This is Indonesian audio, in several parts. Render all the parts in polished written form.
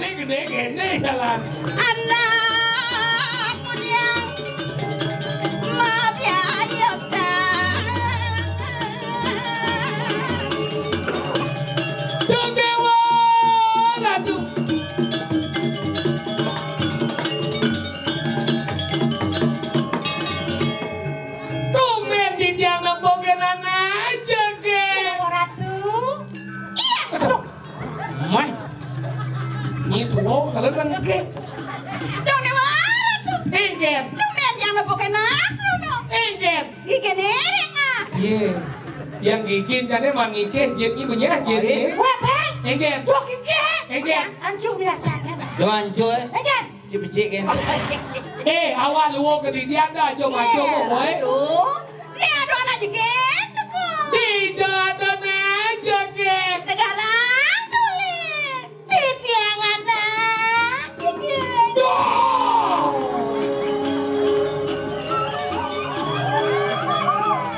gede jalan. Anak mulia, maaf ya ayo Tung Dewa Ratu. Tumben di tiang nembogen aja ke. Ratu. Iya. Mai. Itu kalau kan ke. Dong Dewa Ratu. Engger. Tumben yang lepokin aku no. Engger. Gigi nereng ah. Iya. Yang gikin jadi mangike jadi punya jadi. Wepe. Engger. Dok gigi. Engger. Ancu biasa kan. Dong ancu Engger. cipicik kan. Awal lu ke di dia dah jom aja boy. Aduh. Ini ada anak juga kok. Tidak ada aja ke. Negarang tulis. Di tiang anak. Gigi.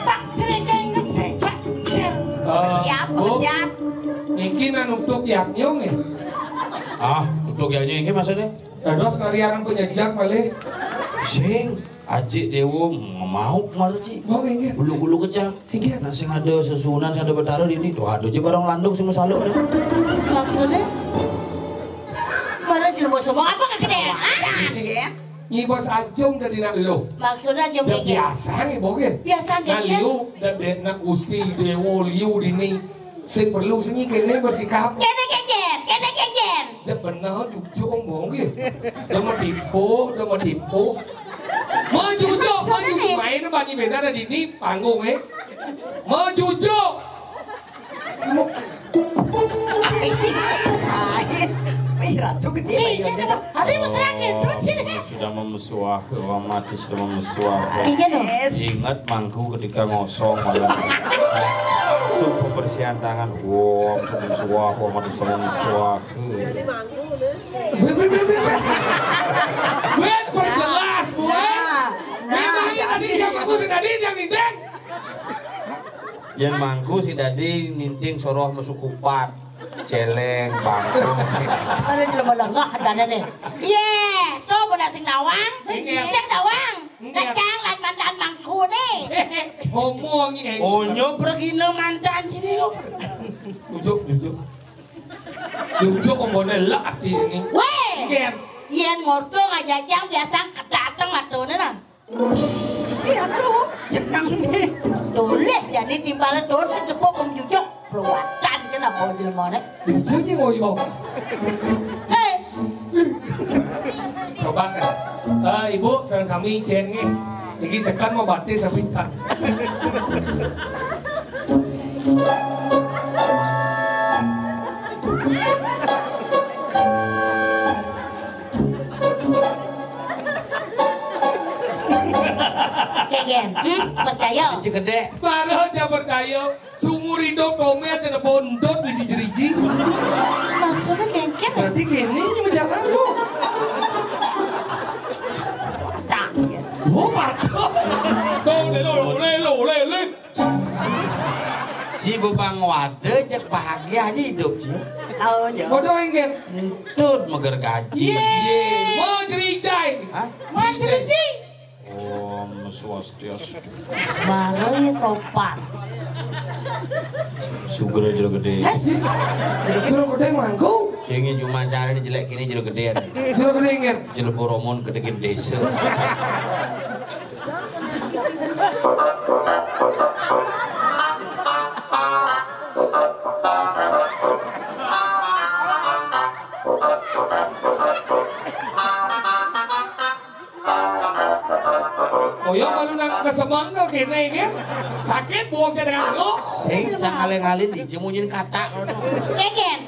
Pak cerita ngerti. Pak siap. Siap. Iki untuk yang nyong ya. Ah, untuk yang ini maksudnya? Terus kalian punya jak malih. Sing, Aji Dewo mau kemarin Ci. Mau enggak? Bulu-bulu kecang. Iya, nah sing ada sesunan, sing ada bertaruh di ini. Tuh ada aja barang landung sing masalah. Maksudnya? Mana jelma semua apa kegedean? Nyi bos acung dari nak lu. Maksudnya jom Jam gege. biasa nih boge. Biasa Nah gege. liu dan nak gusti dewo liu dini. Sing perlu sing kene bersikap. Kene geger. Jam benar cucu om boge. Udah mau tipu. Maju main bani beda ada di ini panggung Maju Ratu gede. Habis masyarakat Sudah memusuah, mati sudah memusuah. Iya dong. Ingat mangku ketika ngosong malam. Langsung pembersihan tangan. Wow, sudah memusuah, mati sudah memusuah. Wait, perjelas buat. Memangnya tadi yang aku sedadi yang nindeng. Yang mangku si Dadi ninting soroh masuk kupat. Celeng, bangkang sih. Ada jelma lengah ada nih. Ye, tuh budak sing dawang. Sing dawang. Kacang lan mantan mangku nih. Ngomong ini. Onyo pergi no mantan sini yuk. Jujuk ngomongnya lah di ini. Weh, Ger. yen ngoto ngajajang biasa kedateng matune lah. Iya tuh, jenang nih. Tulis jadi timbalan tuh si tepuk menjujuk peruatan kenapa jelma nih. Jujuknya ngoyong. Coba kan. Ibu, sareng sami cen nih. Iki sekan mau batis sabita. Kegen, percaya? Cik gede. Baru aja percaya. Sumur hidup domet ada bondot bisi jeriji. Maksudnya kengken? Berarti gini ini menjalan lu. Oh, patah. Le. Si Bubang Wade cek bahagia aja hidup sih. Tahu aja. Bodoh ingin. Entut meger gaji. Mau cerijai. Hah? Mau jeriji? Om swastiastu. Baru ya sopan. Sugar aja gede. Jero gede mangku. Sehingga cuma cari jelek kini jelo gede. Jero gede ingin. Jelo boromon kedekit desa. Oh ya kalau nak kesemangga kene ingin. Sakit buang cadangan lo. Sing cang aleng-alin dijemunyin kata. Kegen.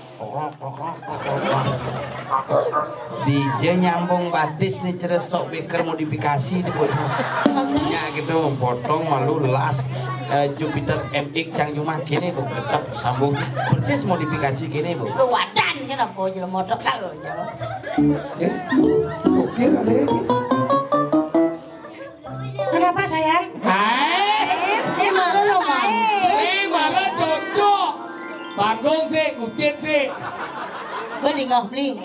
DJ nyambung batis nih ceresok beker modifikasi di bocah. Maksudnya? Ya gitu potong malu las Jupiter MX cang cuma kini bu tetap sambung persis modifikasi kini bu. Peruatan kenapa jelma motor kalau jalan. Yes. Oke kali aja. Kenapa sayang? Hai. Ini malu loh Ini malah cocok. Bagong sih, kucing sih. Beli nggak beli?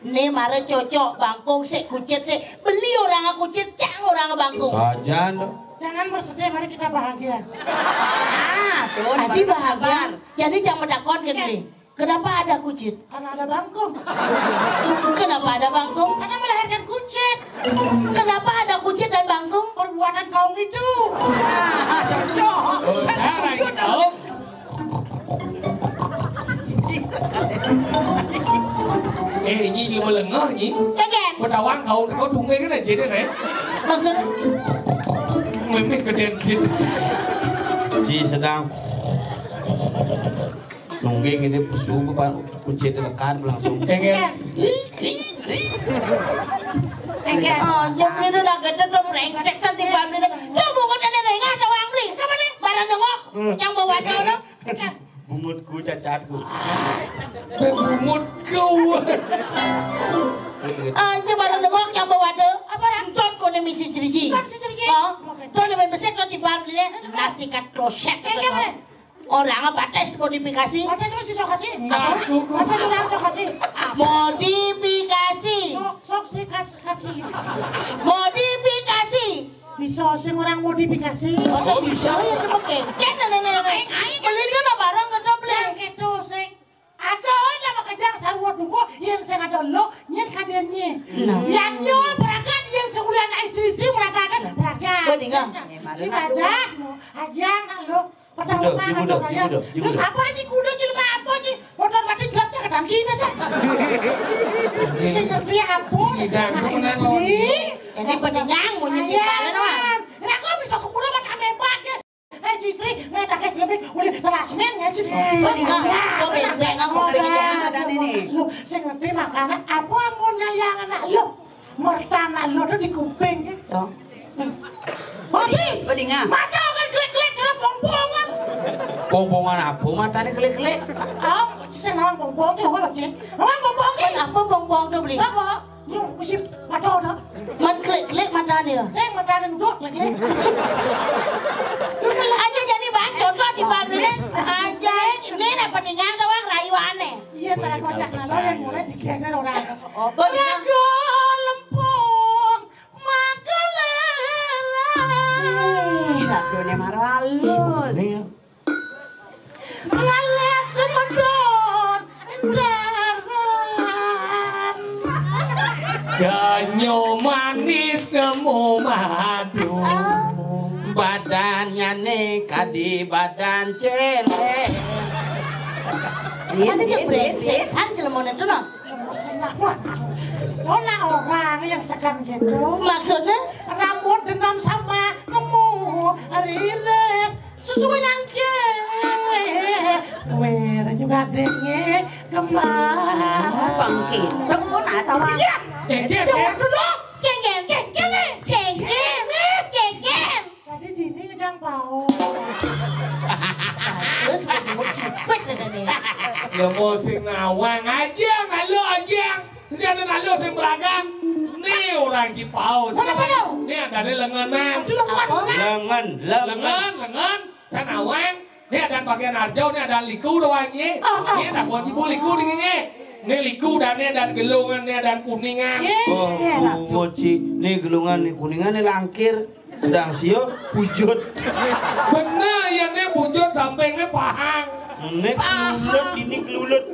Nih mare cocok bangkung sik kucit sik. Beli orang kucit, cang orang bangkung. Sajan. Jangan bersedih, mari kita bahagia. Tuh, Adi bahagia. Jadi jangan mendakon kan beli. Kenapa ada kucit? Karena ada bangkung. Kenapa ada bangkung? Karena melahirkan kucit. Kenapa ada kucit dan bangkung? Perbuatan kaum itu. Cocok. Cara tahu. Ini dia melengah ni. Kegen. Pedawang kau tunggu cái này chết này. Maksudnya? Mình keden chết. Ci sedang nungging ini sungguh pak kucing tekan langsung. Kegen. Oh, jadi itu nak kita tu brengsek santi bam ni. Tu bukan ada dengar ada orang beli. Kamu ni barang dengok yang bawa tu. Bungutku cacatku. Bumut kau. Anjir barang dengok yang bawa tu. Apa rantot kau ni misi jeriji. Oh, tu ni besek tu di bam ni nasi kat kloset. Orang batas modifikasi. Batas masih sok kasih. Mas kuku. Apa orang sok kasih? Modifikasi. Sok sih kasih. Modifikasi. Bisa sing orang modifikasi. Oh, bisa ya tu pakai. Jangan nenek. Beli tu nak barang kita beli. Yang itu sing ada nama kejang sarwa dumo yang sing ada lo nyen kadennya. Yang nyo peragat yang sebulan istri mereka kan peragat. Beninga. Si baca ajang lo. Kuda. Apa aja kuda jelma apa aja? Motor mati jelapnya kadang kita sih. Sing ngerti apa? Tidak, sebenarnya. Ini pendengang mau nyanyi balen wah. Nek kok bisa kuda mat ame pake. Si Sri nggak tak lebih udah terasmen ya sih. Pendengang, kau beng aku pergi ada ini. Lu sing ngerti makanan apa mau nyayang anak lu? Mertana lu tuh di kuping. Mati. Pendengang. Mata kan klik-klik karena pompongan. Pompongan apa matanya klik-klik? Sing nawang pompong ki apa sih? Nawang pompong ki. Apa bongbong tu beli? Apa? Yung mesti mata dah. Man klik mata dia. Sing mata duduk klik-klik. Aja jadi bacot lah di balik aja ini nak pendengang doang rayuane. Iya, tak kocak nalo yang mulai digene orang. Oh, pendengang. Raga lempung makelera. Radone maralus. Ngalah semedon endaran. Ganyo manis nemu madu. Badannya nih kadi badan celek. Ada je brengsek san jelema itu noh. Ona orang yang sekan gitu. Maksudnya Rambut dendam sama kamu riris susu nyangke. Wer juga denge kemana? bangkit. Tengok nak tahu. Iya. Kegen. Dulu. Geng. Tadi Dini ngejang pau. Terus cepet nih. Lemo sing nawang aja, ngalo aja. Siapa ngalo sing belakang? Nih orang Cipau. Ini ada di lenganan. Lengan. Saya nawang. Ini ada bagian arjau, ini ada liku doang ini. Ini ada kuan cipu liku ini. Ini liku dan ini ada gelungan, ini ada kuningan. Oh, moci. Nih gelungan, nih kuningan, nih langkir. Udang sio, pujut. Benar, yang ini pujut sampai ini pahang. Ini kelulut.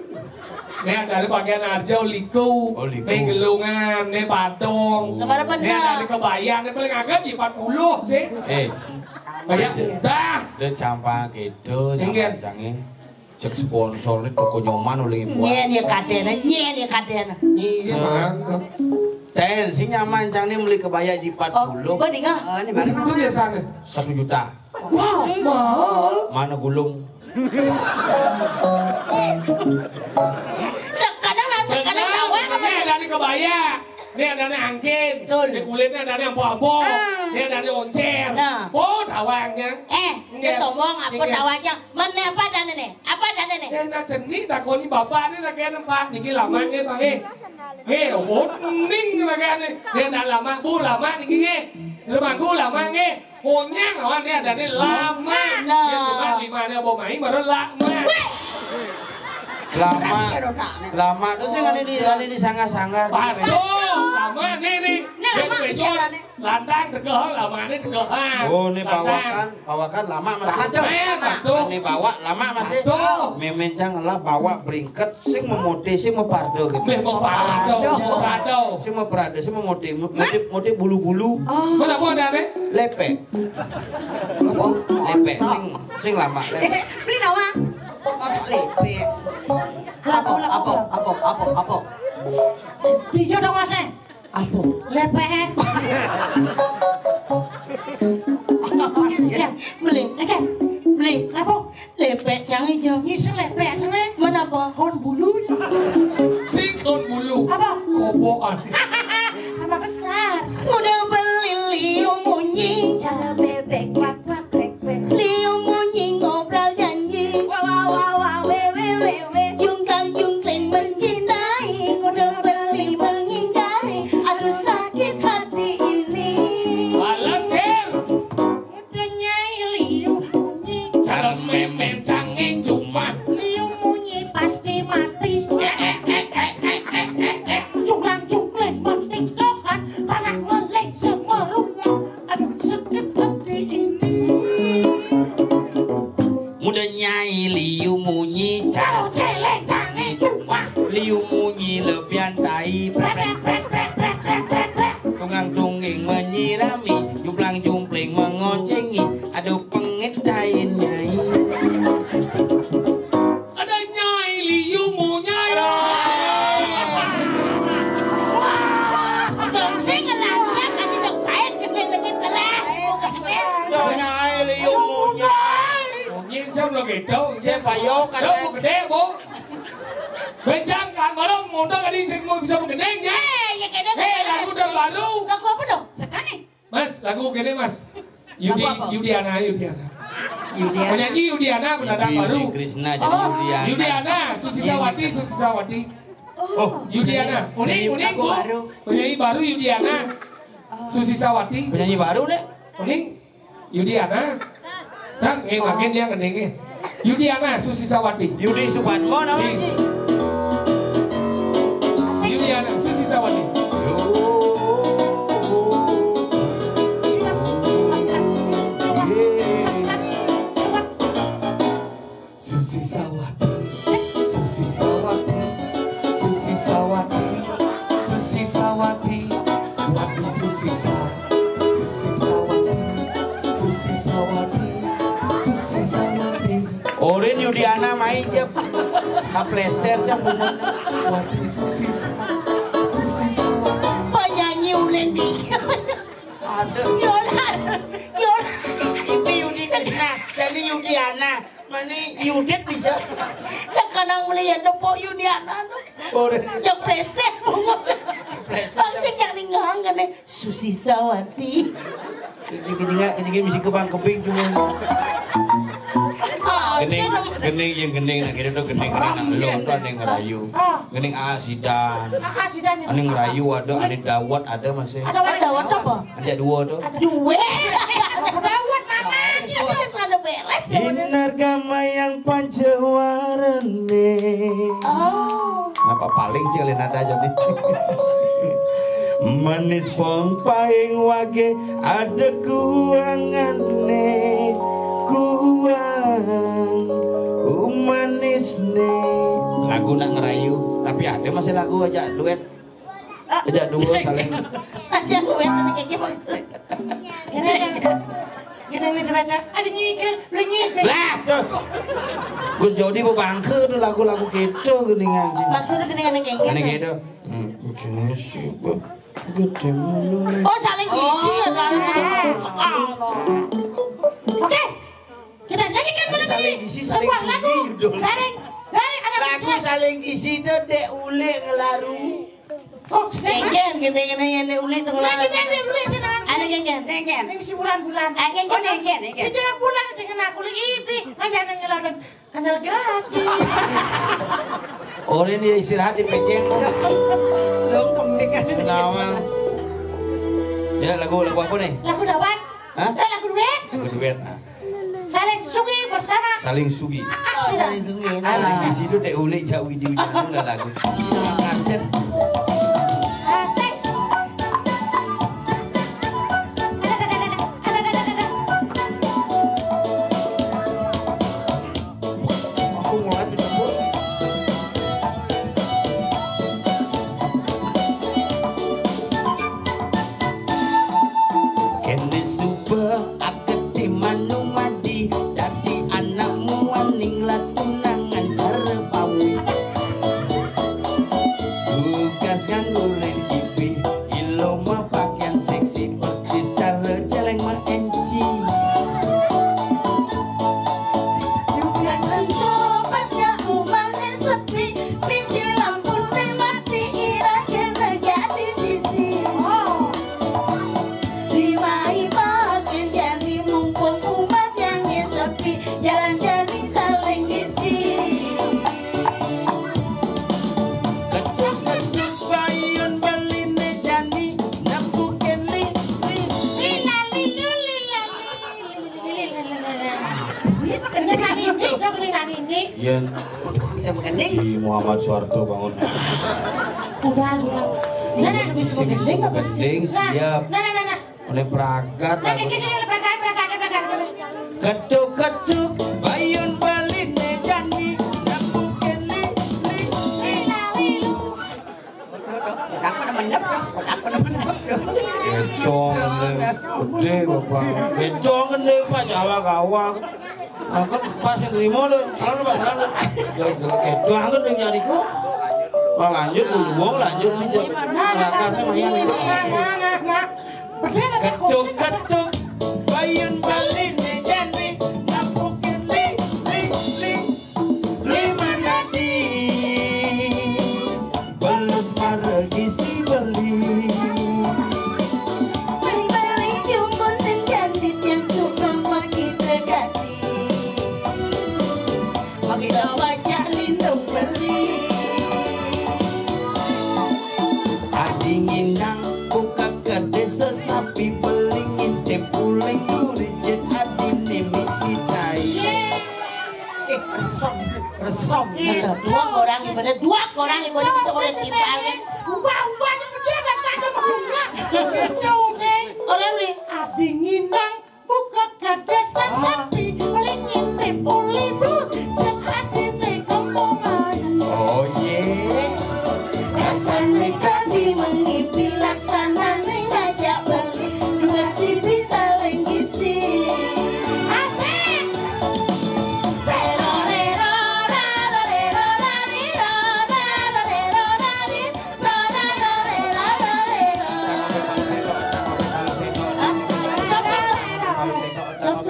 Ini dari bagian arjau liku. Ini gelungan, ini badung. Kemana Ini benar? dari kebayang, ini paling agak di 40 sih. Kayak udah. Dia campak gitu, Ingat. jangan cek sponsor ini toko nyoman oleh ibu. Nyen kadena. Iya, Ten, sing nyaman cang nih beli kebaya jipat Oh, gulung pendengar. itu biasanya. 1 juta. Wow, mahal. Mana gulung? Sekarang tawang apa? Ini ada di kebaya. Ini ada di angkin. Di kulitnya ada yang ampo-ampo. Ini ada di oncer. Oh, tawangnya. Dia sombong apa tawanya? Mana apa dan ini? Apa dan ini? Nah jenis dah kau ni bapak ni nak kena nampak. Niki lama ni bang oh, ning nak kena. Dia dah lama, bu lama niki ni. Lemangku lama ni. Konyang awak ni ada ni lama. Dia cuma 5 dia bawa main baru lama. Lama tuh sih kan ini sangat-sangat. Aduh, lama nih. Landang degeh, lama ini degeh. Oh, ini bawakan lama masih. Ini bawa lama masih. Memencang lah bawa beringket sing memode sing mepardo gitu. Mepardo. Sing mepardo sing memode bulu-bulu. Mana apa ada nih? Lepek. Lepek sing lama. Beli nawa. Masuk lepek. Apa? Iya dong Mas. Apa? Lepek. Beli. Apa? Lepek cang ijo. Ngisi lepek sana. Menapa? Kon bulu. Sing kon bulu. Apa? Kobokan. Apa besar? Udah beli liu munyi. Cara bebek wak bek. Liu munyi ngobrol janji. Wow, we. Jungkang-jungkling mencintai. Udah beli menghindari. Aduh sakit hati ini. Balas ker. Udah nyai liu munyi. Cara memencangin cuma. Liu munyi pasti mati. Jungkang-jungkling mentiktokan. Panak melek semua rumah. Aduh sakit hati ini. Muda nyai liu munyi Caro celek jangan cuma. liu munyi lebihan tai tunggang tungging menyirami jumplang jumpling mengoncengi aduh pengit dain nyai Ada nyai liu mau nyai. Dong sing ngelanggar kan itu baik gitu lah. nyai liu munyi Nhìn xong là cái đâu. saya payo Đâu kasih một cái đen bố. Bên trong cả mà đâu một đôi cái đi sinh một sao một cái đen nhá. Ya kena. Lagu udah baru. Lagu apa dong? Sekarang. Mas, lagu gini mas. Yudiana. Yudiana. Penyanyi Yudiana pendatang baru. Krishna jadi Yudiana, Susi Sawati. Oh, Yudiana, unik bu. Penyanyi baru Yudiana, Susi Sawati. penyanyi baru nih Unik, Yudiana. Kan, makin dia keningnya. Yudiana, Susi Sawati. Yudi Supadmo namanya Ci. Yudiana, Susi Sawati. Susi Sawati, Susi Sawati, Susi Sawati, Susi Sawati, Wati Susi Sawati, Susi Sawati, Susi Sawati, Susi Sawati, Orin Yudiana main jam kaplester jam bungun Wati Susi Sawati, Susi Sawati. Penyanyi Ulendi. Yolar. itu Yudi Krishna jadi Yudiana mana Yudit bisa Sekarang melihat dopo Yudiana. Orin Yang presiden bunga. Pasti yang ninggang kan Susi Sawati. kencing misi kebang keping cuma gening yang gening nak kira tu gening anak lo tu ada yang ngerayu gening asidan ada yang ngerayu ada dawat ada masih Dawat apa? ada dua tu Dua. Dawat mama. Dia ada beres. Hinar kama yang pancawarane Oh. apa paling sih kalian ada jadi manis pong paing wage ada kuangane kuang manis ne lagu nak ngerayu tapi ada masih lagu aja duet aja dua saling Aja duet ini kayak gimana? Ada nyikir, lah tuh Gus Jody bangke tuh lagu-lagu gitu gini anjing Maksudnya dengan yang ini kayak gitu gini sih gede mulu Oh saling isi ya kan? Oke, kita nyanyikan malam ini. saling isi saling Sebuah lagu. judul Dari anak lagu saling isi tuh dek ule ngelaru Oh, Genggen gini-gini yang ulit dong lah. Ada genggen. Ini si bulan-bulan. Genggen. Itu yang bulan sih kena kulit ibi. Ngajar ngelawan kanal gratis. Orang dia istirahat di pejeng Belum pembekan. Nawang ya lagu apa nih Lagu dawat. Hah? Lagu duet. lagu duet saling sugi bersama. Saling sugi. Saling sungin. Di situ teh ulik jauh di ujung lah lagu. Sama kaset. Asik. Aku mulai dijemput. Kene super aketi manumadi dadi anakmu aning latunangan cara pawi. Tugas nganggo TV ilo mah pakaian seksi pertis cara celeng mah enci. Tugas untuk pasnya umatnya sepi, misi lampu mati ira kena di sisi. Dimai pakai jadi mumpung umat yang sepi, jalan jadi saling isi. Ketuk-ketuk bayun beline jani napuken li. Yen Bisa mengending. si Muhammad Soeharto bangun. Sini semua gending siap oleh peragat lagu. Ketuk-ketuk bayun beline jani napuken li. Gedong gede bapak. Gedong gede pak Jawa gawang. Nah, kan pas yang terima deh, salam pak salam. Ya gedong gede nyari kok. Pak lanjut dulu, mau lanjut sih jam. Belakangnya mayan itu. Ketuk-ketuk bayun baline jani napukin li mana di belus maragi si beli. Beli jumpun dan jandit yang suka makin tegati. Makin banyak lindung beli. Adingin nang buka ke desa sapi belingin te puling durijet adine misi tai. Resom. Dua orang ibadah bisa oleh timbal kan. Ubah-ubahnya gede kan aja mengguna. Gitu sih. Orang nih. Adinginang buka ke desa sapi melingin puli dud cek adine kemongan. Oh ye, Rasanya tadi mengipi laksana ngajak beli. Dua TV saling gisi. Asik. Rero rero raro rero rariro raro rero rari raro rero rero.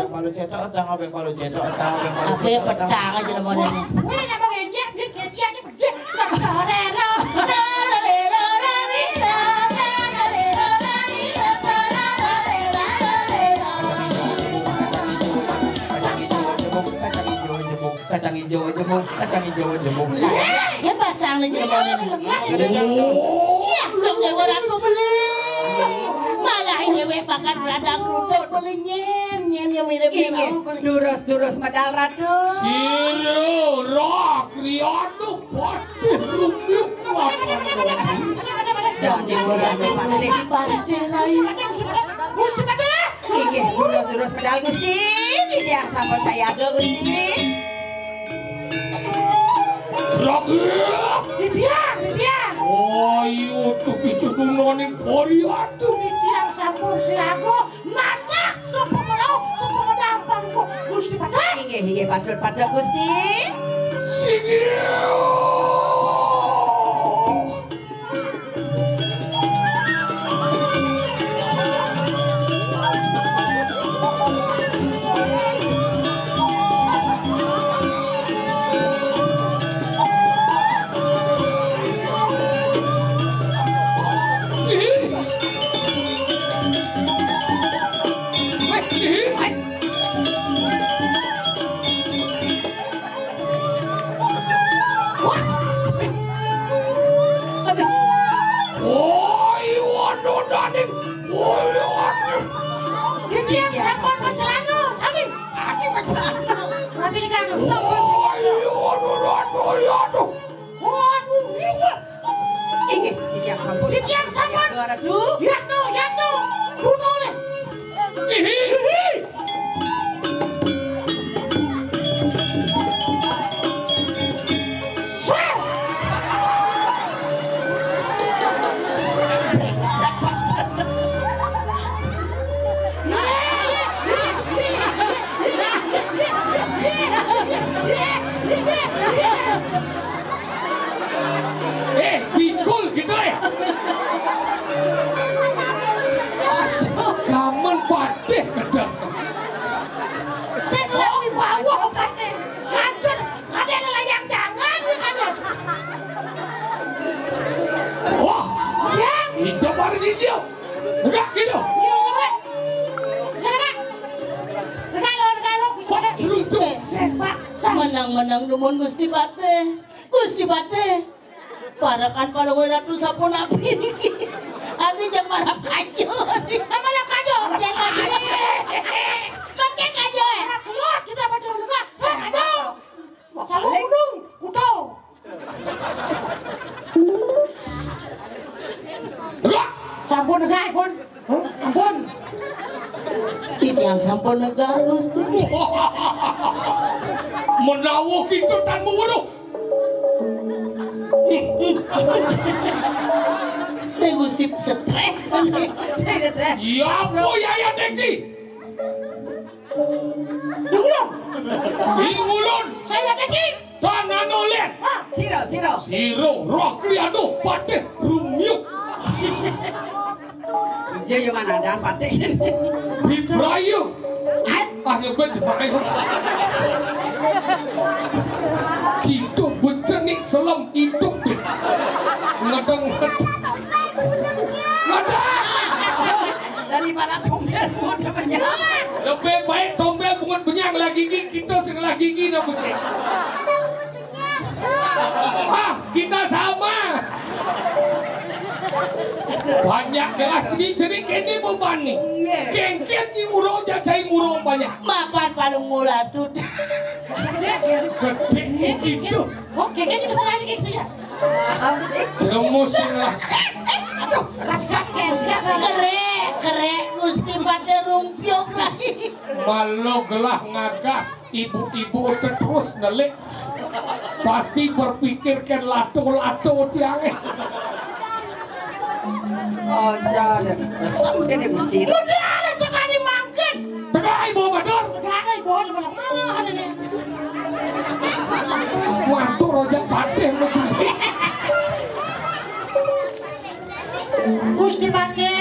palu cetok otang obek palu cetok otang obek palu Apa ya petang aja lemonannya. Wih, nama ngejek dia gede gede. Rero rero. Raro rero rariro raro rero rariro raro rero rero. kacang hijau jemuk. Ya pasang aja lemonannya. Iya, belum lewat aku beli. Malah ini we pakan radang rumput beli nyen yang mirip-mirip. Durus medal ratus. Siro rak riadu patih lumluk Dan di orang pasti Pandai lain. Iki durus medal Gusti. Ini yang sampun saya ada Gusti. Rakyat Didiang. Ayo tuh kicudunonin poriatu Didiang sampun siago. Nanak sepemedang pangku. Gusti Padang. Iki patut Gusti. Singil Titiang sampun. Titiang sampun. Ratu. Yatu. Kuno le. Hihi. Pikul gitu ya. Laman patih kadang. Sing lewi bawah patih. Kancur, ada layang jangan kan. Wah, Yang hidup harus siap. Enggak gitu. Seruntung. Menang-menang dumun Gusti Patih. Gusti Patih. Parakan palung ratu sampun api niki. Abi jam marap kajo. Marap kajo. Pakai kajo ya. Keluar kita baca juga. Kajo. Salah udung, kudo. Enggak. Sampun negah pun. Ampun. Titiang sampun negah Gusti. Menawuh gitu dan meweruh. Teh Gusti stres nanti. Ya apa ya Deki? Dulung. Singulun. Saya Deki. Tangan olen. Siro. Siro roh kriado patih rumyuk. Dia yang mana ada patih. Bibrayu. Nyebet dipakai. Gitu becenik selam hidup deh. Ngadang. Daripada tombel mudah banyak. Lebih baik tombel bungan benyang lagi kita sing lagi gini mesti. Kita sama. Banyak gelas jenis kini beban nih. Kengken ni murau jajai murau banyak. Mapan palung mulatut. Gede gitu. Oke, ini bisa lagi gitu ya. Jemusin lah. Aduh, raksas Kerek Gusti Patih rumpiok lagi. Malu gelah ngagas ibu-ibu terus nelik. Pasti berpikirkan lato-lato tiangnya. Oh, jangan. Sampai dia Gusti. Udah ada sekali mangkin. Tengah ibu Bador. Gak ada ibu mana nih. Waktu Raja Patih mencuci. Gusti Patih.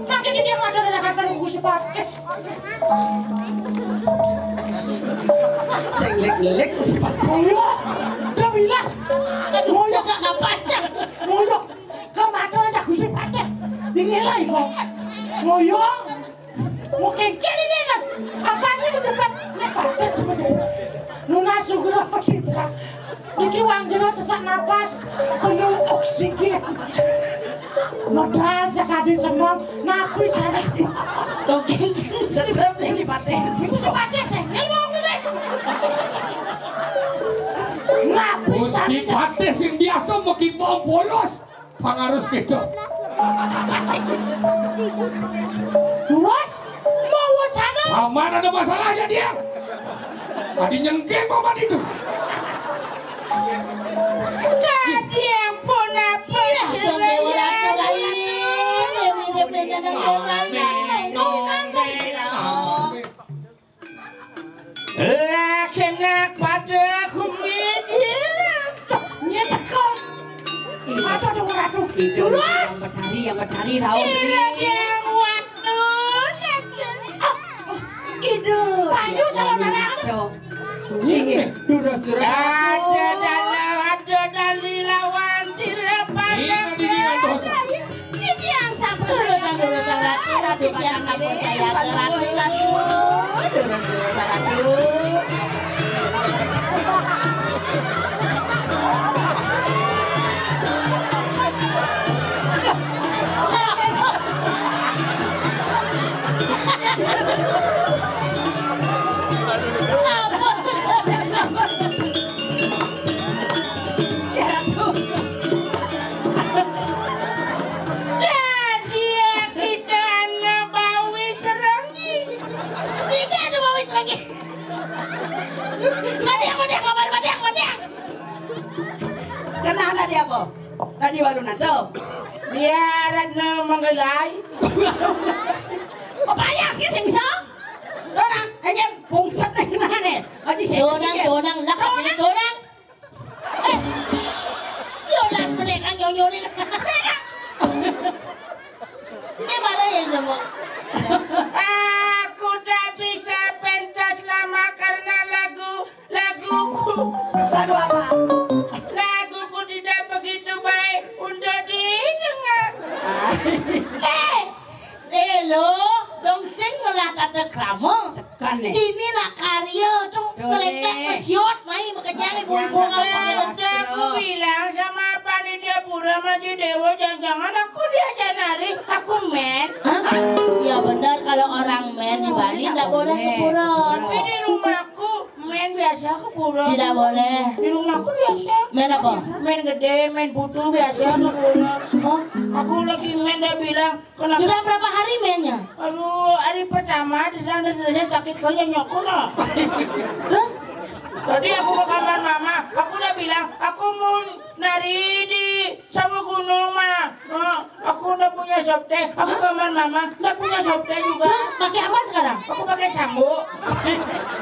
Makin dia nggak ada kata Gusti Patih. Saya ngelik Gusti Patih. Ayo, udah bilang. Ngoyok Sesak napasnya. ngoyok. Kemana aja Gusti Patih. Dinilai kok. Ngoyok. Mau kengken ini kan. Apanya berdebat. Patih sebenarnya. Nuna sugro kita. Niki wang jero sesak napas. Penuh oksigen. Modal sekali semua. Napi cari. Oke. Sedap ini Patih. Gusti Patih sengel mau milih. Napi Gusti Patih sing biasa mau kita bolos. Pangarus gitu. Terus mau wacana. Aman ada masalahnya dia. Tadi nyengkeng paman itu. Kadiang pun apa Sampai orang lain. Lakenak pada kumidin. nyetekon. Apa dong ratu? Tidur Terus yang berhari tahu. yang waktu. Itu. Payu calon anak. Durus. Ada dan dilawan sirepan. Ini dengan dosa. Ini yang sampai. Urusan ratu yang sampun saya ratu. Tadi warung nanto. Biaran na manggalay. Papayas ka sing bisa. Donang, ayan pungsat na ganahan Aji sexy. Donang lakas ni donang. Donang pelik ang nyonyo ni. Ini mana yang nemu? Aku tak bisa pentas lama karena laguku. Lagu apa? Laguku tidak begitu baik untuk didengar. Lo, dong sing melatah kramo. Sekan nih. Ini nak karya dong ngeletek mesyot main makanya ibu-ibu ngomong. Aku bilang sama panitia pura maju dewa jangan aku diajar nari, aku men. Ya benar kalau orang men di Bali tidak boleh ke pura. Tapi di rumahku men biasa ke pura. Tidak boleh. Di rumahku biasa. Men apa? Men gede, men butuh biasa ke pura. Oh, Aku lagi men dah bilang kenapa? sudah berapa hari mennya? Aduh, hari pertama diserang sakit kali nyokok no. Terus? Tadi aku ke kamar mama, aku udah bilang aku mau nari di sawah gunung mah. Aku udah punya sopte, aku ke kamar mama, udah punya sopte juga. Pakai apa sekarang? Aku pakai sambu.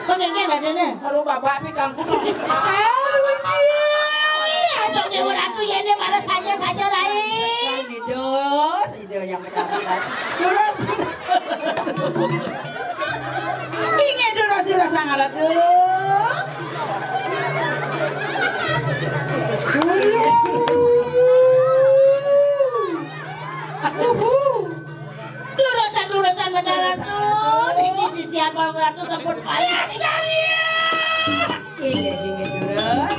Pakai gini adanya. Aduh bapak pikangku no. Iya, sok dewa ratu ya ini marah saja Rai. Ido yang mencapai. Ingin durus sangat Durusan beneran tuh. Ini sisian kalau ratu sempur payah. Ini durus.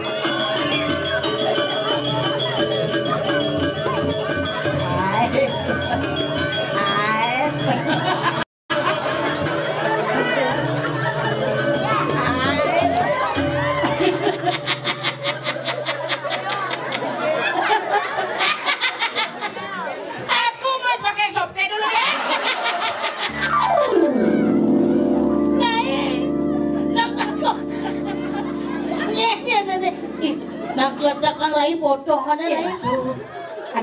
Aku mau pakai sopte dulu ya. Nak ledakan Rai bodoh mana Rai?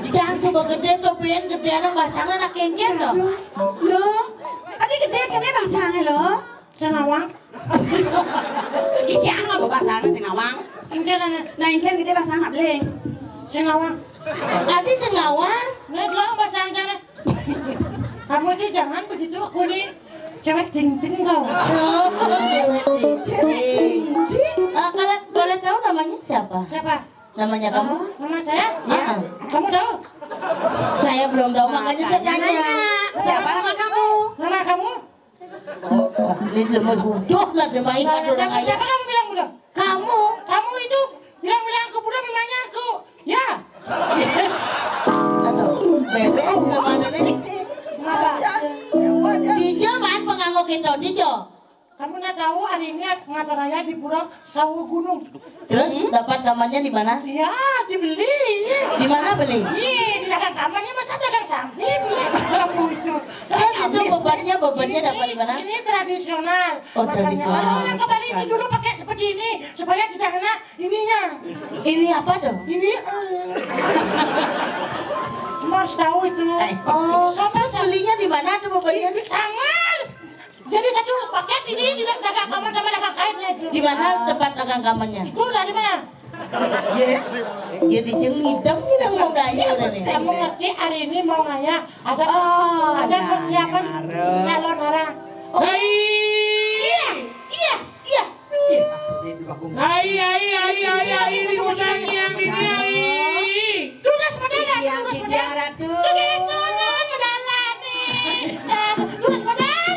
Jangan sebegede tuh pian gede anak basangan nak kengkir loh. Loh, tadi gede basahnya loh. Senawang. Ikan nggak bawa basahnya si nawang. Nah ikan gede basahnya nggak boleh. Senawang. Tadi sengawang. Nggak doang bahasa Angkara. Kamu itu jangan begitu, aku nih cewek ting-ting kau. Kalau boleh tahu namanya siapa? Siapa? Namanya kamu? Nama saya? Ya. Kamu tahu? Saya belum tahu makanya saya tanya. Siapa nama kamu? Nama kamu? Ini lemes bodoh lah dia main Siapa kamu bilang budak? Kamu? Kamu itu bilang aku budak namanya aku. Ya. Aduh, beres namanya nih. Kenapa? Dijo man penganggo kita Dijo. Kamu nggak tahu hari ini ngacaranya di Pura Sawu Gunung. Terus dapat kamarnya di mana? Ya, dibeli. Di mana beli? Iya, di dagang kamarnya masa dagang sampah beli kamu itu. Terus itu bebannya dapat di mana? Ini tradisional. Oh, Makanya tradisional. orang ke Bali itu dulu pakai seperti ini supaya tidak kena ininya. Ini apa dong? Ini Mas tahu itu. Oh, terus belinya di mana tuh bebannya? Sama. Jadi satu paket ini di dagang kamar sama dagang kainnya itu. Di mana tempat dagang kamarnya? Itu dari mana? Ya di jengidam tidak mau belanja udah nih. Kamu ngerti hari ini mau ngaya ada persiapan calon orang. Oh. Iya. Ini udangi yang ini ai. Duras modelan, duras modelan. Kegesolan modelan nih. Duras modelan.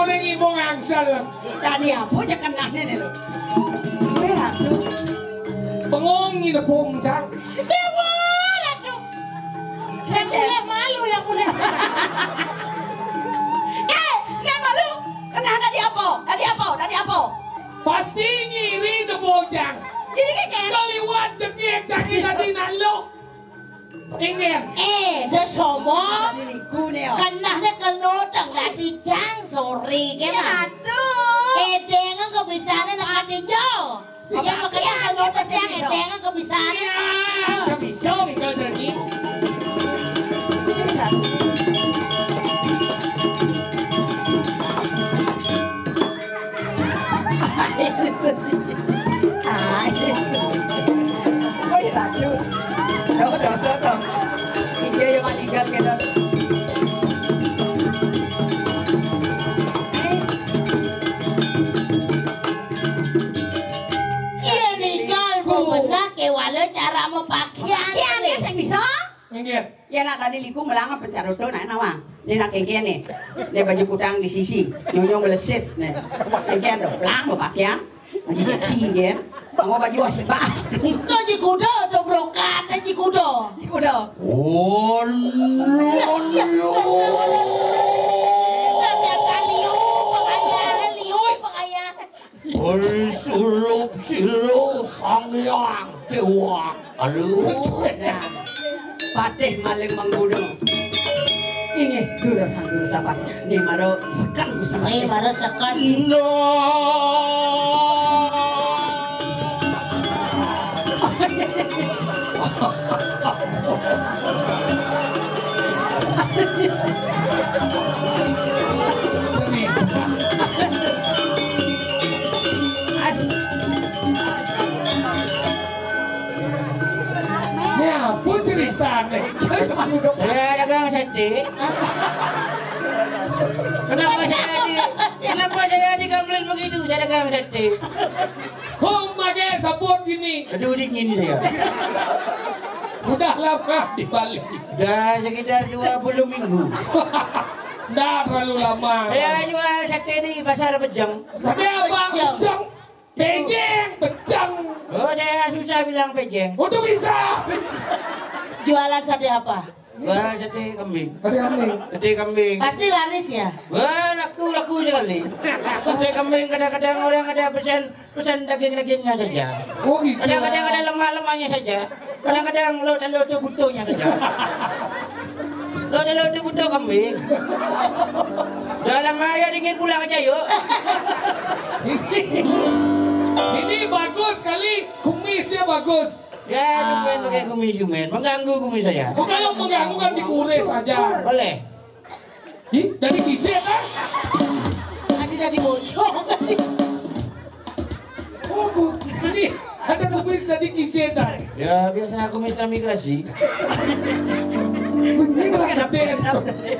orang ibu ngangsal. Tadi apa aja kenanya nih lo. Ratu. Pengong ini pom cang. Dewa, Ratu. Yang boleh malu, yang boleh. Yang malu. Kenapa tadi apa? Tadi apa? Pasti ngiri de bojang. Ini kan? Kaliwat jengking jangin nanti nalo. Ingin. Dah semua. Kenapa kelotang lagi jang sore kan? Aduh. Dengan kebiasaan nak hati jauh. Yang makanya kelotang siang dengan kebiasaan. Ya, bisa tinggal jadi. Ôi là chú. Đó. Đi chơi cho bạn đi gần kìa đó. Ini kalbu benak kewala cara mau pakaian. Pakaian ya saya bisa. Ingin. Ya nak tadi liku melangap pencara itu nak nama. Ini nak kengkian nih. Ini baju kudang di sisi. Nyonyong melesit nih. Kengkian dong. Pelang mau pakaian. Baju seksi kan. Mau baju asik bah. Lo jikudo do brokat dan jikudo. Oh, no. Bersurup sirup sang yang dewa. Aduh. Patih maling menggudo. Ini dulu sang dulu sapas. Ini maro sekan bisa. Ini maro sekan. No. Seni. Ini apa ceritanya? Saya dagang sate. Kenapa saya digamblin begitu? Saya dagang sate. Kau pakai sabun gini. Aduh dingin saya. Udah lama dibalik. Dah sekitar 20 minggu. Dah terlalu lama. Saya jual sate di pasar Pejang. Sate apa? Pejang. Pejang. Oh, saya susah bilang Pejang. Untuk bisa. Jualan sate apa? Jual sate kambing. Ada kambing. Sate kambing. Pasti laris ya? Wah, laku sekali. Sate kambing kadang-kadang orang ada pesan daging-dagingnya saja. Oh gitu. Kadang-kadang ada lemak-lemaknya saja. Kadang-kadang lo butuhnya saja. Lo butuh kambing. Dalam ayah dingin pulang aja yuk. Ini bagus sekali. Kumisnya bagus. Ya, cuman pakai kumis mengganggu kumis saya. Oh, kalau mengganggu kan dikures saja. Boleh. Ih, dari kisah kan? Dari bocor. Oh, ini ada kumis dari kisah kan? Ya, biasa kumis transmigrasi. Ini malah gede.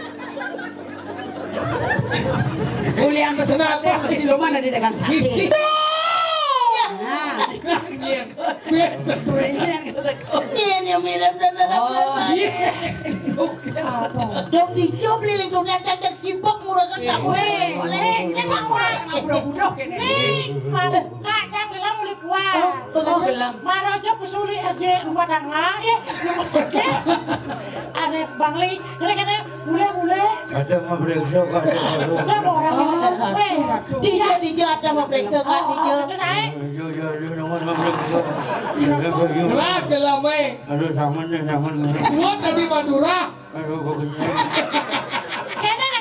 Ulian pesenate mesti lo mana di dagang sate. Nah, Biasa tuh. ini yang mirip dan dong dicob liling dunia cacak sibuk ngurusin kamu. Sibuk ngurusin budak-budak ini. Kak, cang gelam mulai kuat. Oh, gelam. Maro aja pesuli SD rumah tangga ya. Aneh Bang Li, kira-kira boleh. Ada mau periksa kan? Udah mau orang Dijo ada mau periksa kan Dijo. naik. Nunggu mau periksa. Kelas kelame. Aduh, sangan. Semua dari Madura. Aduh, kok kenyang.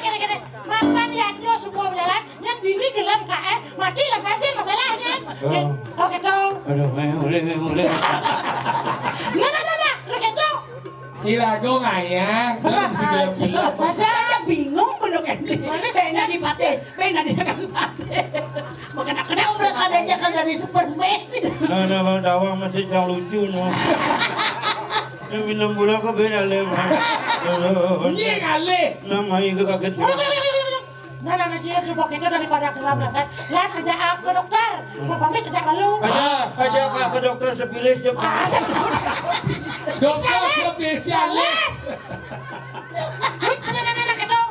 Kira-kira mapan ya nyo semua jalan yang bini gelam KF mati lah pasti masalahnya. Oke dong. Aduh, mulai. Nah, oke dong. Kirago nggak ya? Belum segelam-gelam. Saya bingung belum ini. Saya nadi pate, pengen nadi dagang sate. Makanya mereka ada jalan dari Superman. Nah, Bang Dawang masih yang lucu no. Yang minum gula ke beda lebar. Ini kali. Nama itu kaget sih. Nah, sih sebuah kita daripada kelam kan. Lihat kerja ke dokter. Mau pamit kerja malu. Aja kak ke dokter sepilis dokter. Dokter spesialis. Nah, ke dong.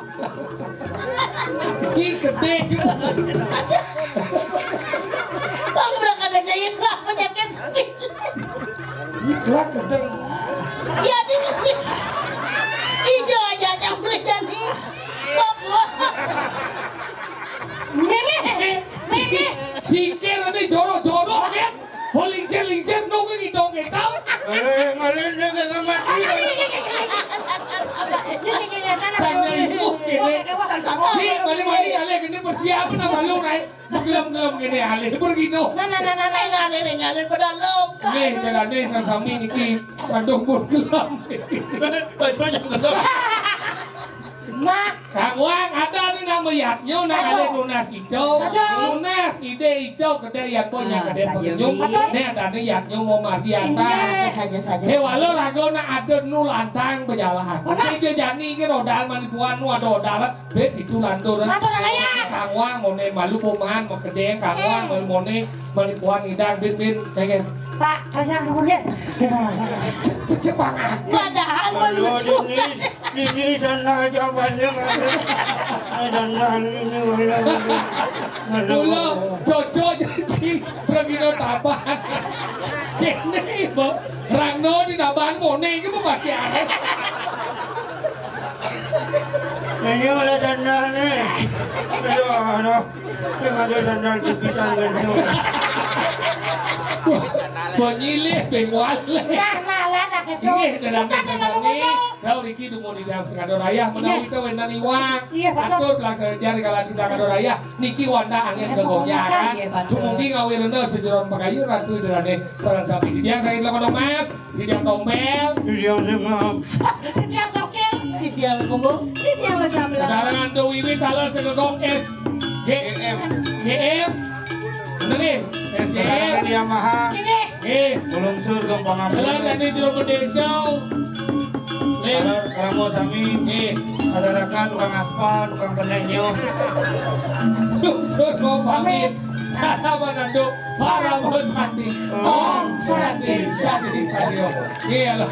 Ini gede gitu. Bang berangkat aja ikhlas penyakit sakit. Ikhlas gede. Ya di hijau aja yang beli jadi. Bang Mimi. Pikir ada jorok-jorok kan? Oh lincir nunggu di dong kita. Ngalin dia kagak mati. Sanya ibu gini. Nih balik-balik ale gini persiapan sama lu naik. Gelem-gelem gini ale pergi no. ngalir pada longkang. Nih belane sami niki kandung pun gelem. Coba gelem. Mak. Kang Wang ada nih nama yatnya nak ale lunas hijau. Lunas ide hijau gede ya punya gede penyenyum. Nih ada nih yatnya mau mati atas. Saja. Hewa lo rago nak ada nu lantang berjalan. Saya jadi ke rodal manipuan nu ada rodal. Bet itu lanturan. Kang Wang mau nih malu poman mau gede Kang Wang mau nih manipuan hidang bin kayak Pak, kanyang dulu deh. cepat. Padahal melucu. Ini sana jawabannya sana ini Mula Jojo jadi pergi no taban. Kene bo rangno di taban mone iki apa pasti aneh. Ini oleh sandal nih. Aduh. Ada sandal dipisah dengan Penyilih penguat Nah, ini dalam desa ini, tahu Riki mau di dalam sekadar raya, menawi itu wenda niwang, atur pelaksanaan jari kalau tidak sekadar raya, Niki wanda angin kegongnya kan, mungkin ngawin rendah sejeron pakayu ratu dari sarang sapi di dia saya lakukan mas, di dia tombel, di dia semam, di dia sokil, Di dia kumbung. Di dia macam sekarang ando wiwi talal segogong S, GM, bener nih, sekarang Yamaha, Ulungsur Gampang Kalau tadi jero desa, Ramo Sami, masyarakat tukang aspal, tukang penenyo, Lungsur mau pamit, kata menanduk para bos sandi, om sandi. Iya loh.